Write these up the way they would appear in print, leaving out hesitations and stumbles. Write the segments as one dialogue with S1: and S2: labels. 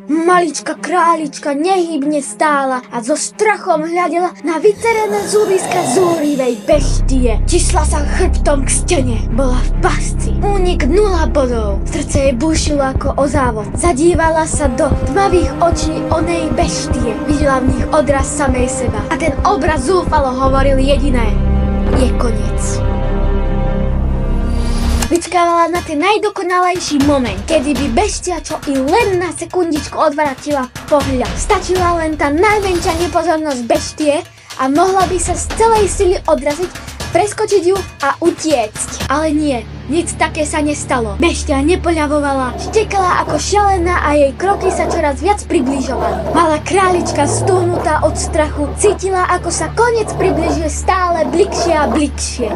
S1: Malička králička nehybne stála a so strachom hľadela na vycerené zubiska zúrivej beštie. Tišla sa chrbtom k stene, bola v pasci. Únik 0 bodov, srdce jej bušilo ako o závod. Zadívala sa do tmavých očí onej beštie. Videla v nich odraz samej seba a ten obraz zúfalo hovoril jediné: je koniec. Vyčkávala na ten najdokonalejší moment, kedy by beštia čo i len na sekundičku odvrátila pohľad. Stačila len tá najmenšia nepozornosť beštie a mohla by sa z celej sily odraziť, preskočiť ju a utiecť. Ale nie, nic také sa nestalo. Beštia nepoľavovala, štekala ako šialená a jej kroky sa čoraz viac približovali. Malá králička stuhnutá od strachu cítila, ako sa koniec približuje stále bližšie a bližšie.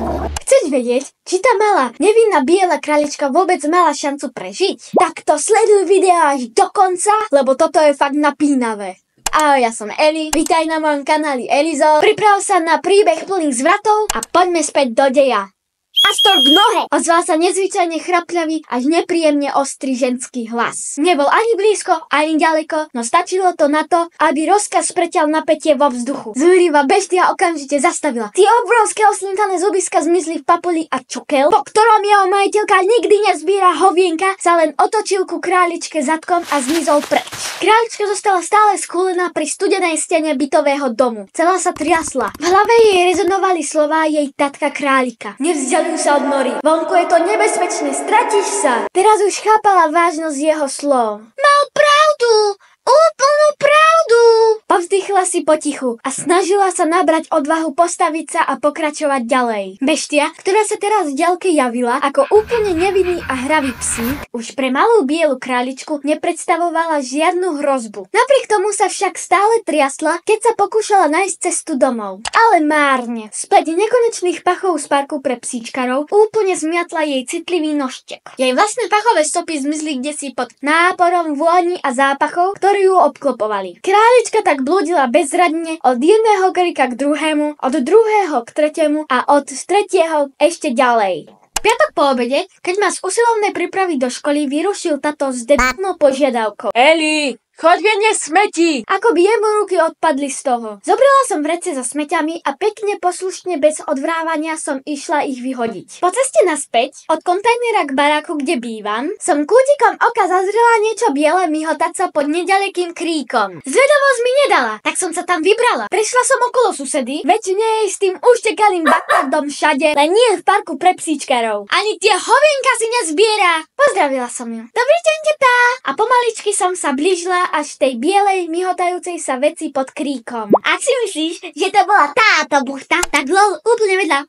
S1: Chceš vedieť, či tá malá nevinná biela králička vôbec mala šancu prežiť? Tak to sleduj video až do konca, lebo toto je fakt napínavé. Ahoj, ja som Eli, vítaj na mojom kanáli Elizo. Priprav sa na príbeh plný zvratov a poďme späť do deja. Astor k nohe! Ozval sa nezvyčajne chrapľavý až nepríjemne ostrý ženský hlas. Nebol ani blízko, ani ďaleko, no stačilo to na to, aby rozkaz preťal napätie vo vzduchu. Zúrivá beštia okamžite zastavila. Tie obrovské oslintané zubiska zmizli v papuli a čukel, po ktorom jeho majiteľka nikdy nezbiera hovienka, sa len otočil ku králičke zadkom a zmizol preč. Králička zostala stále skúlená pri studenej stene bytového domu. Celá sa triasla. V hlave jej rezonovali slová jej tatka králika. Nevzdialuj sa od nory. Vonku je to nebezpečné, stratíš sa. Teraz už chápala vážnosť jeho slov. Mal pravdu! Úplnú pravdu! Povzdychla si potichu a snažila sa nabrať odvahu postaviť sa a pokračovať ďalej. Beštia, ktorá sa teraz v diaľke javila ako úplne nevinný a hravý psík, už pre malú bielu králičku nepredstavovala žiadnu hrozbu. Napriek tomu sa však stále triasla, keď sa pokúšala nájsť cestu domov. Ale márne. Spleť nekonečných pachov z parku pre psíčkarov úplne zmiatla jej citlivý nožtek. Jej vlastné pachové stopy zmizli kdesi pod náporom vôni a zápachov, ktoré ju obklopovali. Králička tak blúdila bezradne od jedného krika k druhému, od druhého k tretiemu a od tretieho ešte ďalej. Piatok po obede, keď ma z usilovnej prípravy do školy vyrušil tato s debatnou požiadavkou. Eli! Choď viedne smeti! Ako by jemu ruky odpadli z toho. Zobrala som vrece so smeťami a pekne poslušne bez odvrávania som išla ich vyhodiť. Po ceste naspäť, od kontajnera k baráku, kde bývam, som kútikom oka zazrela niečo biele myhotať sa pod nedalekým kríkom. Zvedavosť mi nedala, tak som sa tam vybrala. Prešla som okolo susedy, väčšine jej s tým uštekalým bakardom všade, len nie v parku pre psíčkarov. Ani tie hovienka si nezbiera. Pozdravila som ju. Dobrý deň, tepá! A pomaličky som sa blížila až tej bielej, myhotajúcej sa veci pod kríkom. Ak si myslíš, že to bola táto buchta, tak lol úplne vedľa.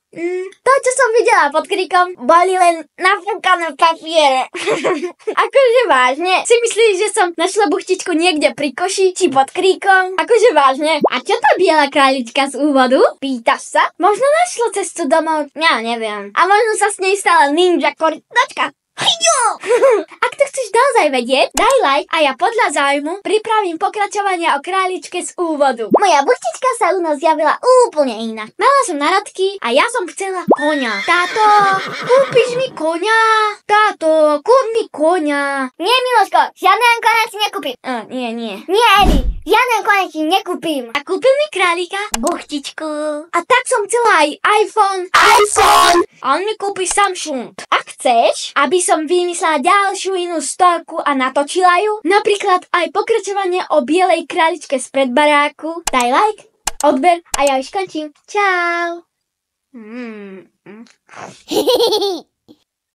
S1: To, čo som videla pod kríkom, boli len nafúkané papiere. Akože vážne? Si myslíš, že som našla buchtičku niekde pri koši, či pod kríkom? Akože vážne? A čo tá biela králička z úvodu? Pýtaš sa? Možno našla cestu domov? Ja neviem. A možno sa s nej stala ninja korytnačka. Ak to chceš naozaj vedieť, daj like a ja podľa záujmu pripravím pokračovanie o králičke z úvodu. Moja buchtička sa u nás javila úplne inak. Mala som narodky a ja som chcela koňa. Táto, kúpiš mi koňa? Táto, kúp mi koňa. Nie, Miloško, žiaden koňa si nekúpim. Nie, Eli, žiaden koňa si nekúpim. A kúpil mi králika? Buchtičku. A tak som chcela aj iPhone. A on mi kúpi Samsung. Ak chceš, aby som vymyslela ďalšiu inú storku a natočila ju, napríklad aj pokračovanie o bielej králičke spred baráku, daj like, odber a ja už končím. Čau.